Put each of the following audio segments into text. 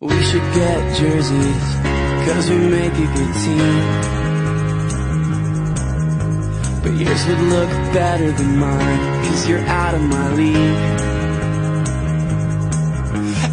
We should get jerseys, 'cause we make a good team. But yours would look better than mine, 'cause you're out of my league.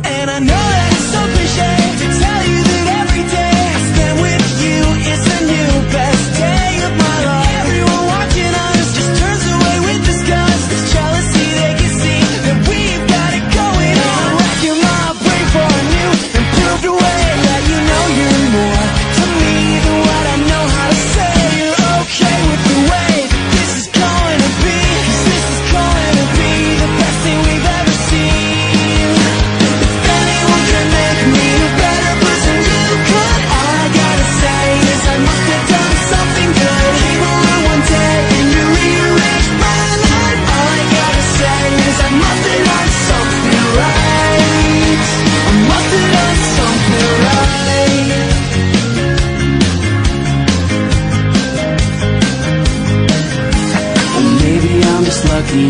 And I know that it's so cliche to tell you that every day I spend with you is the new best day of my life. Everyone watching us just turns away with disgust. This jealousy, they can see that we've got it going on. Racking my brain for a new improved way that you know you're more to me than what I know how to say. You're okay with the way this is going to be, 'cause this is going to be the best thing we've ever seen. If anyone can make me a better person, you could. All I gotta say is I must have done something good. Came along one day and you rearranged my life. All I gotta say is I must have done something right. I must have done something right. Well, maybe I'm just lucky,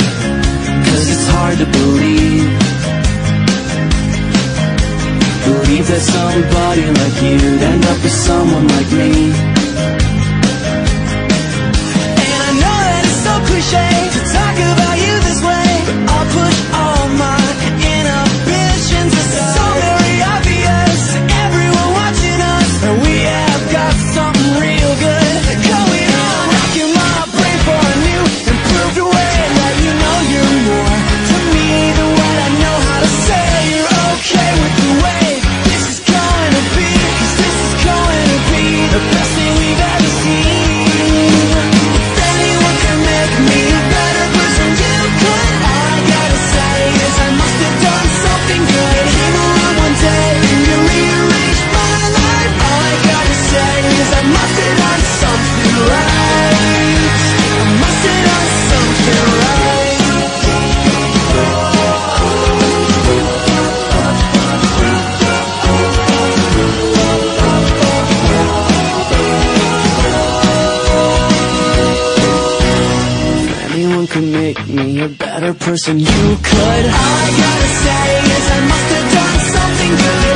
'cause it's hard to believe that somebody like you'd end up with someone like me. And I know that it's so cliche to talk about you this way, but I'll push all my inhibitions aside. It's so very obvious to everyone watching us that we have got something real good going on. Racking my brain for a new improved way that you know you're more to me than what I know how to say. You're okay with the way the best thing we've ever seen. If anyone can make me a better person, you could. All I gotta say is I must have done something good. Came along one day and you rearranged my life. All I gotta say is I must have done something right. I must have done something right. Could make me a better person, you could. All I gotta say is I must have done something good.